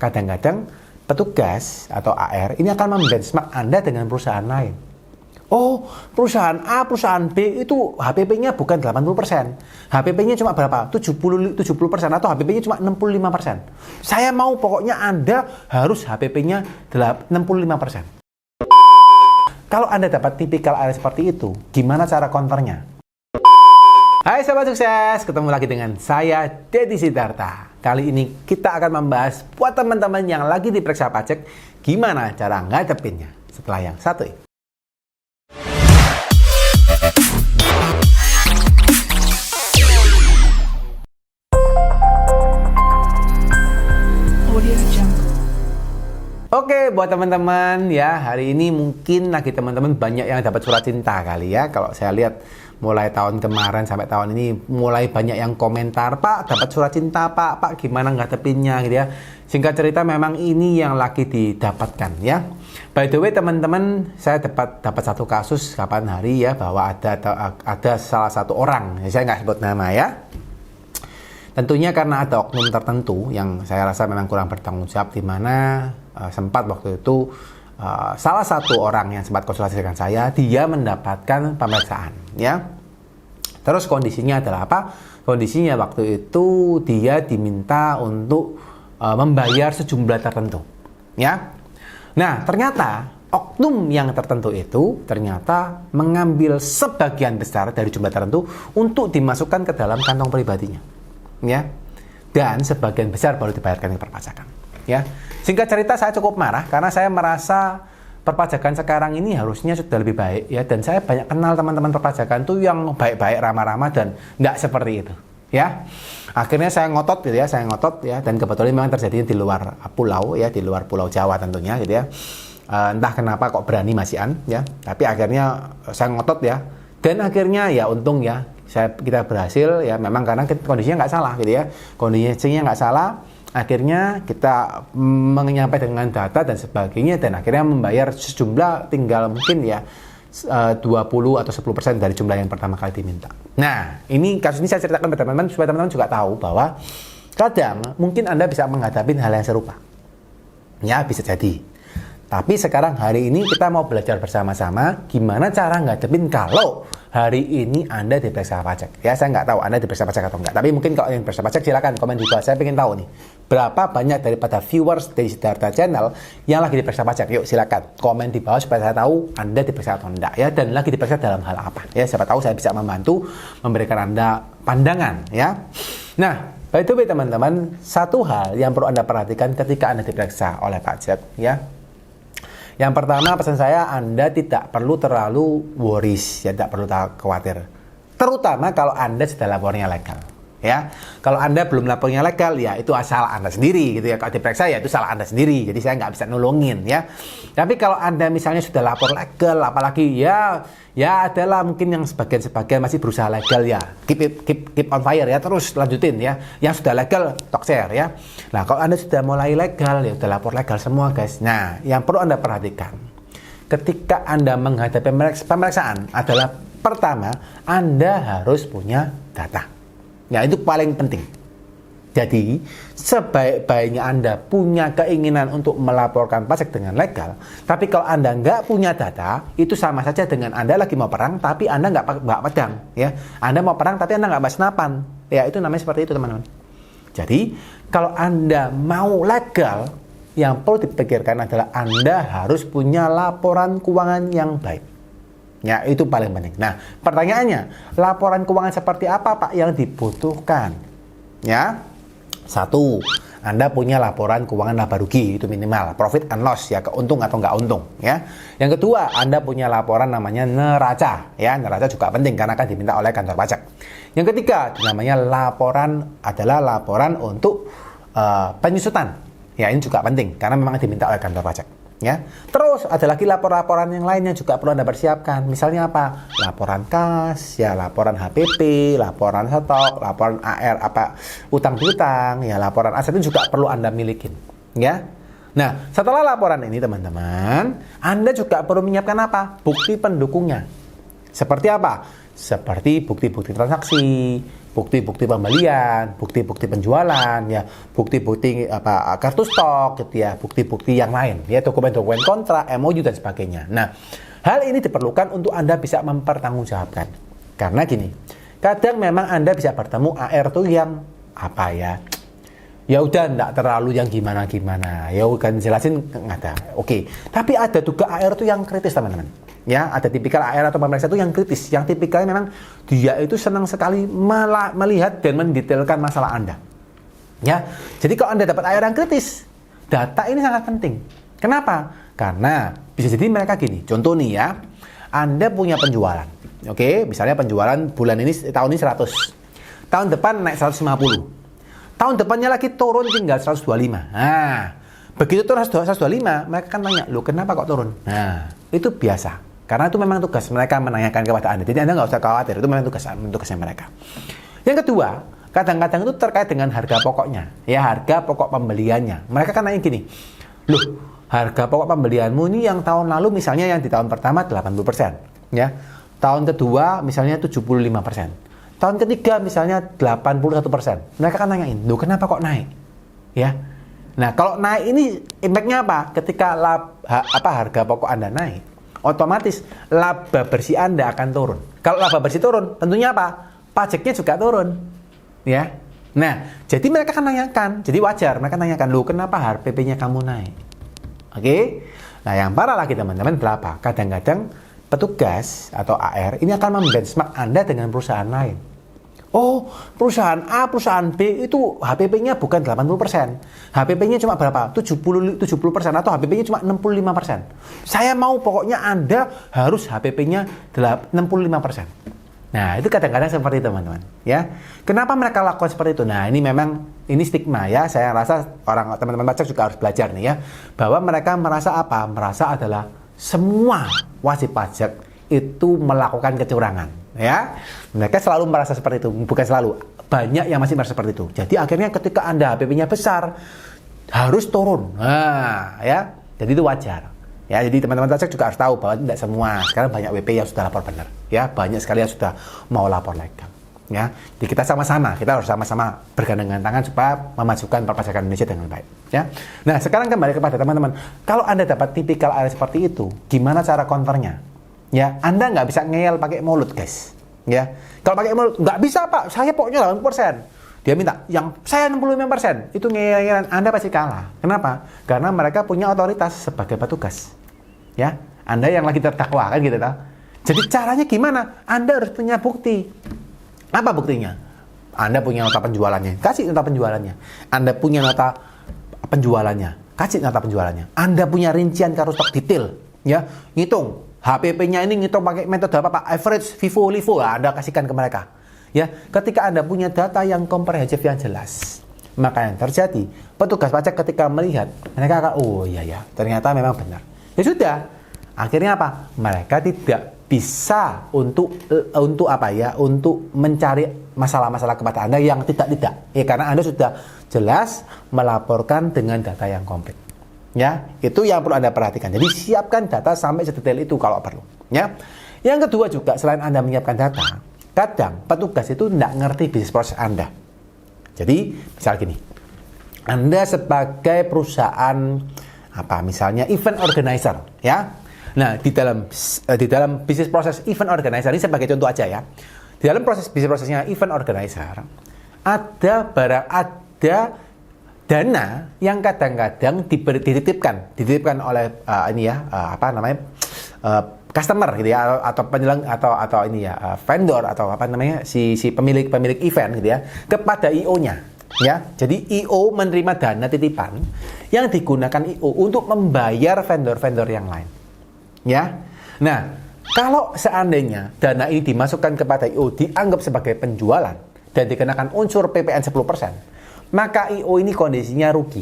kadang-kadang petugas atau AR ini akan membenchmark Anda dengan perusahaan lain. Oh, perusahaan A, perusahaan B itu HPP-nya bukan 80%. HPP-nya cuma berapa? 70% atau HPP-nya cuma 65%. Saya mau pokoknya Anda harus HPP-nya 65%. Kalau Anda dapat tipikal AR seperti itu, gimana cara counternya? Hai sahabat sukses, ketemu lagi dengan saya Deddy Sidarta. Kali ini kita akan membahas buat teman-teman yang lagi diperiksa pajak, gimana cara ngadepinnya setelah yang satu ini. Oke, buat teman-teman ya, hari ini mungkin lagi teman-teman banyak yang dapat surat cinta kali ya. Kalau saya lihat mulai tahun kemarin sampai tahun ini mulai banyak yang komentar, Pak dapat surat cinta Pak gimana ngadepinnya gitu ya. Singkat cerita memang ini yang lagi didapatkan ya. By the way teman-teman, saya dapat satu kasus kapan hari ya, bahwa ada salah satu orang, saya nggak sebut nama ya. Tentunya karena ada oknum tertentu yang saya rasa memang kurang bertanggung jawab, di mana sempat waktu itu salah satu orang yang sempat konsultasi dengan saya, dia mendapatkan pemeriksaan ya. Terus kondisinya adalah apa? Kondisinya waktu itu dia diminta untuk membayar sejumlah tertentu ya. Nah ternyata oknum yang tertentu itu ternyata mengambil sebagian besar dari jumlah tertentu untuk dimasukkan ke dalam kantong pribadinya ya, dan sebagian besar baru dibayarkan ke perpajakan ya. Singkat cerita saya cukup marah karena saya merasa perpajakan sekarang ini harusnya sudah lebih baik ya, dan saya banyak kenal teman-teman perpajakan tuh yang baik-baik, ramah-ramah, dan nggak seperti itu ya. Akhirnya saya ngotot gitu ya, dan kebetulan memang terjadi di luar pulau ya, di luar Pulau Jawa tentunya gitu ya. Entah kenapa kok berani masihan ya, tapi akhirnya saya ngotot ya, dan akhirnya ya untung ya kita berhasil ya, memang karena kondisinya nggak salah gitu ya, kondisinya nggak salah. Akhirnya kita menyampaikan dengan data dan sebagainya, dan akhirnya membayar sejumlah tinggal mungkin ya 20 atau 10% dari jumlah yang pertama kali diminta. Nah, ini kasus ini saya ceritakan kepada teman-teman supaya teman-teman juga tahu bahwa kadang mungkin Anda bisa menghadapi hal yang serupa. Ya, bisa jadi. Tapi sekarang hari ini kita mau belajar bersama-sama gimana cara ngadepin kalau hari ini Anda diperiksa pajak. Ya, saya nggak tahu Anda diperiksa pajak atau enggak. Tapi mungkin kalau yang diperiksa pajak silakan komen di bawah. Saya pengen tahu nih, berapa banyak daripada viewers dari Sidarta Channel yang lagi diperiksa pajak. Yuk silakan komen di bawah supaya saya tahu Anda diperiksa atau enggak ya, dan lagi diperiksa dalam hal apa. Ya, siapa tahu saya bisa membantu memberikan Anda pandangan ya. Nah, by the way teman-teman, satu hal yang perlu Anda perhatikan ketika Anda diperiksa oleh pajak ya. Yang pertama, pesan saya, Anda tidak perlu terlalu worries, ya, tidak perlu khawatir. Terutama kalau Anda sudah lapornya legal, ya. Kalau Anda belum lapornya legal, ya itu salah Anda sendiri, gitu ya. Kalau diperiksa, ya itu salah Anda sendiri. Jadi saya nggak bisa nolongin, ya. Tapi kalau Anda misalnya sudah lapor legal, apalagi ya adalah mungkin yang sebagian masih berusaha legal ya. Keep on fire ya, terus lanjutin ya. Yang sudah legal, talk share ya. Nah, kalau Anda sudah mulai legal, ya sudah lapor legal semua guys. Nah, yang perlu Anda perhatikan ketika Anda menghadapi pemeriksaan adalah pertama, Anda harus punya data. Ya, itu paling penting. Jadi, sebaik-baiknya Anda punya keinginan untuk melaporkan pajak dengan legal, tapi kalau Anda nggak punya data, itu sama saja dengan Anda lagi mau perang, tapi Anda nggak pedang. Ya. Anda mau perang, tapi Anda nggak bawa senapan. Ya, itu namanya seperti itu, teman-teman. Jadi, kalau Anda mau legal, yang perlu dipikirkan adalah Anda harus punya laporan keuangan yang baik. Ya, itu paling penting. Nah, pertanyaannya, laporan keuangan seperti apa, Pak, yang dibutuhkan? Ya, satu, Anda punya laporan keuangan laba rugi, itu minimal, profit and loss ya, keuntung atau nggak untung ya. Yang kedua, Anda punya laporan namanya neraca ya, neraca juga penting karena akan diminta oleh kantor pajak. Yang ketiga, namanya laporan untuk penyusutan ya, ini juga penting karena memang diminta oleh kantor pajak ya. Terus ada lagi laporan yang lainnya juga perlu Anda persiapkan. Misalnya apa? Laporan kas, ya, laporan HPP, laporan stok, laporan AR, utang piutang, ya, laporan aset itu juga perlu Anda milikin, ya. Nah, setelah laporan ini teman-teman, Anda juga perlu menyiapkan apa? Bukti pendukungnya. Seperti apa? seperti bukti-bukti transaksi, bukti-bukti pembelian, bukti-bukti penjualan, ya, bukti-bukti kartu stok, gitu ya, bukti-bukti yang lain, ya, dokumen-dokumen kontrak, MOU dan sebagainya. Nah, hal ini diperlukan untuk Anda bisa mempertanggungjawabkan. Karena gini, kadang memang Anda bisa bertemu AR tuh yang apa ya udah enggak terlalu yang gimana-gimana. Ya kan jelasin nggak ada. Oke. Tapi ada juga AR tuh yang kritis, teman-teman. Ya, ada tipikal AR atau pemeriksa itu yang kritis. Yang tipikalnya memang dia itu senang sekali melihat dan mendetailkan masalah Anda. Ya. Jadi kalau Anda dapat AR yang kritis, data ini sangat penting. Kenapa? Karena bisa jadi mereka gini. Contoh nih ya. Anda punya penjualan. Oke, misalnya penjualan bulan ini tahun ini 100. Tahun depan naik 150. Tahun depannya lagi turun tinggal 125. Nah, begitu turun 125, mereka kan tanya, loh kenapa kok turun? Nah, itu biasa. Karena itu memang tugas mereka menanyakan kepada Anda. Jadi Anda nggak usah khawatir, itu memang tugasnya mereka. Yang kedua, kadang-kadang itu terkait dengan harga pokoknya. Ya, harga pokok pembeliannya. Mereka kan nanya gini, loh harga pokok pembelianmu ini yang tahun lalu misalnya yang di tahun pertama 80%. Ya, tahun kedua misalnya 75%. Tahun ketiga misalnya 81%. Mereka kan nanyain, loh kenapa kok naik? Ya. Nah, kalau naik ini impact-nya apa? Ketika harga pokok Anda naik, otomatis laba bersih Anda akan turun. Kalau laba bersih turun, tentunya apa? Pajaknya juga turun. Ya. Nah, jadi mereka kan nanyakan, jadi wajar mereka nanyakan, loh kenapa HPP-nya kamu naik? Oke. Nah, yang parah lagi teman-teman berapa? Kadang-kadang petugas atau AR ini akan membenchmark Anda dengan perusahaan lain. Oh, perusahaan A, perusahaan B itu HPP-nya bukan 80%. HPP-nya cuma berapa? 70% atau HPP-nya cuma 65%. Saya mau pokoknya Anda harus HPP-nya 65%. Nah, itu kadang-kadang seperti itu, teman-teman. Ya. Kenapa mereka lakukan seperti itu? Nah, ini memang ini stigma ya. Saya rasa teman-teman pajak juga harus belajar nih ya. Bahwa mereka merasa apa? Merasa adalah semua wajib pajak itu melakukan kecurangan. Ya, mereka selalu merasa seperti itu, bukan selalu, banyak yang masih merasa seperti itu. Jadi akhirnya ketika Anda HPP-nya besar harus turun. Nah, ya, jadi itu wajar. Ya, jadi teman-teman pajak juga harus tahu bahwa tidak semua. Sekarang banyak WP yang sudah lapor benar. Ya, banyak sekali yang sudah mau lapor legal. Ya, jadi kita harus sama-sama bergandengan tangan supaya memajukan perpajakan Indonesia dengan baik. Ya, nah sekarang kembali kepada teman-teman. Kalau Anda dapat tipikal area seperti itu, gimana cara counternya? Ya, Anda nggak bisa ngeyel pakai mulut, guys. Ya, kalau pakai mulut nggak bisa Pak. Saya pokoknya 80%. Dia minta yang saya 65%. Itu ngeyel-ngeyelan, Anda pasti kalah. Kenapa? Karena mereka punya otoritas sebagai petugas. Ya, Anda yang lagi terdakwa kan gitu toh. Jadi caranya gimana? Anda harus punya bukti. Apa buktinya? Anda punya nota penjualannya, kasih nota penjualannya. Anda punya nota penjualannya, kasih nota penjualannya. Anda punya rincian kartu stok detail, ya, ngitung. HPP-nya ini ngitung pakai metode apa Pak? Average, FIFO, LIFO. Anda kasihkan ke mereka. Ya, ketika Anda punya data yang komprehensif yang jelas, maka yang terjadi, petugas pajak ketika melihat, mereka akan, oh iya ya, ternyata memang benar. Ya sudah, akhirnya apa? Mereka tidak bisa untuk apa ya? Untuk mencari masalah-masalah kepada Anda yang tidak. Ya, karena Anda sudah jelas melaporkan dengan data yang komplit. Ya, itu yang perlu Anda perhatikan. Jadi siapkan data sampai sedetail itu kalau perlu. Ya, yang kedua juga selain Anda menyiapkan data, kadang petugas itu tidak ngerti bisnis proses Anda. Jadi misal gini, Anda sebagai perusahaan apa, misalnya event organizer, ya. Nah di dalam bisnis proses event organizer ini sebagai contoh aja ya. Di dalam bisnis prosesnya event organizer ada dana yang kadang-kadang dititipkan oleh customer gitu ya, atau penyelenggara atau ini ya, vendor atau apa namanya si pemilik event gitu ya, kepada IO-nya ya. Jadi IO menerima dana titipan yang digunakan IO untuk membayar vendor-vendor yang lain ya. Nah, kalau seandainya dana ini dimasukkan kepada IO dianggap sebagai penjualan dan dikenakan unsur PPN 10%, maka IO ini kondisinya rugi,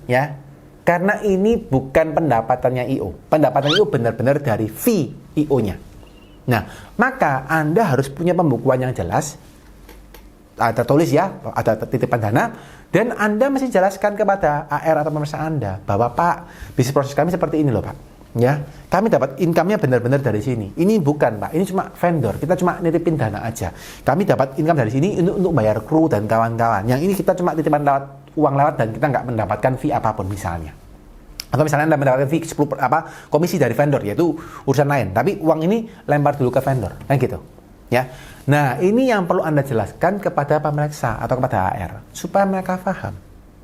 ya, karena ini bukan pendapatannya IO. Pendapatan IO benar-benar dari fee IO-nya. Nah, maka Anda harus punya pembukuan yang jelas, tertulis ya, ada titipan dana, dan Anda mesti jelaskan kepada AR atau pemirsa Anda bahwa Pak, bisnis proses kami seperti ini loh Pak. Ya, kami dapat income-nya benar-benar dari sini. Ini bukan, Pak. Ini cuma vendor. Kita cuma nitipin dana aja. Kami dapat income dari sini untuk bayar kru dan kawan-kawan. Yang ini kita cuma titipan uang lewat dan kita nggak mendapatkan fee apapun misalnya. Atau misalnya Anda mendapatkan fee 10 komisi dari vendor, yaitu urusan lain. Tapi uang ini lempar dulu ke vendor, kan gitu. Ya. Nah, ini yang perlu Anda jelaskan kepada pemeriksa atau kepada HR supaya mereka paham.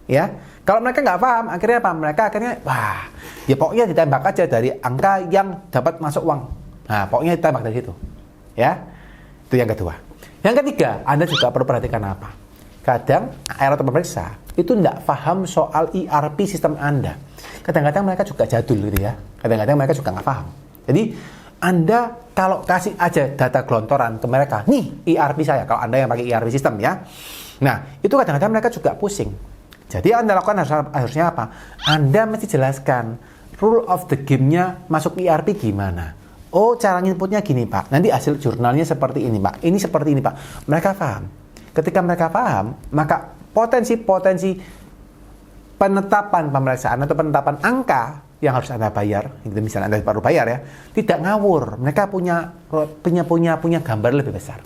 Ya. Kalau mereka nggak paham, akhirnya apa? Mereka akhirnya, wah, ya pokoknya ditembak aja dari angka yang dapat masuk uang. Nah, pokoknya ditembak dari situ. Ya, itu yang kedua. Yang ketiga, Anda juga perlu perhatikan apa? Kadang HR atau pemeriksa itu nggak paham soal ERP sistem Anda. Kadang-kadang mereka juga jadul gitu ya. Kadang-kadang mereka juga nggak paham. Jadi, Anda kalau kasih aja data gelontoran ke mereka, nih ERP saya, kalau Anda yang pakai ERP sistem ya. Nah, itu kadang-kadang mereka juga pusing. Jadi yang Anda lakukan harusnya apa? Anda mesti jelaskan rule of the game-nya masuk ERP gimana. Oh, cara inputnya gini, Pak. Nanti hasil jurnalnya seperti ini, Pak. Ini seperti ini, Pak. Mereka paham. Ketika mereka paham, maka potensi-potensi penetapan pemeriksaan atau penetapan angka yang harus Anda bayar, itu misalnya Anda baru bayar ya, tidak ngawur. Mereka punya gambar lebih besar.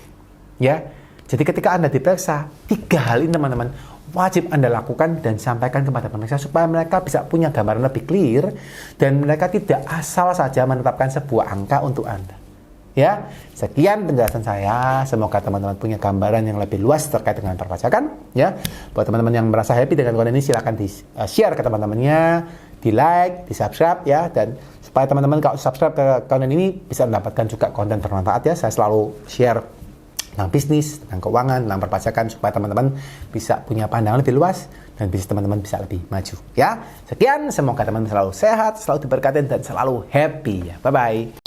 Ya. Jadi ketika Anda diperiksa, 3 hal ini teman-teman wajib Anda lakukan dan sampaikan kepada pemeriksa supaya mereka bisa punya gambaran lebih clear dan mereka tidak asal saja menetapkan sebuah angka untuk Anda. Ya, sekian penjelasan saya. Semoga teman-teman punya gambaran yang lebih luas terkait dengan perpajakan. Ya, buat teman-teman yang merasa happy dengan konten ini, silahkan di-share ke teman-temannya, di-like, di-subscribe ya, dan supaya teman-teman kalau subscribe ke konten ini bisa mendapatkan juga konten bermanfaat ya. Saya selalu share tentang bisnis, tentang keuangan, tentang perpajakan supaya teman-teman bisa punya pandangan lebih luas dan bisnis teman-teman bisa lebih maju. Ya, sekian. Semoga teman-teman selalu sehat, selalu diberkati dan selalu happy. Ya, bye-bye.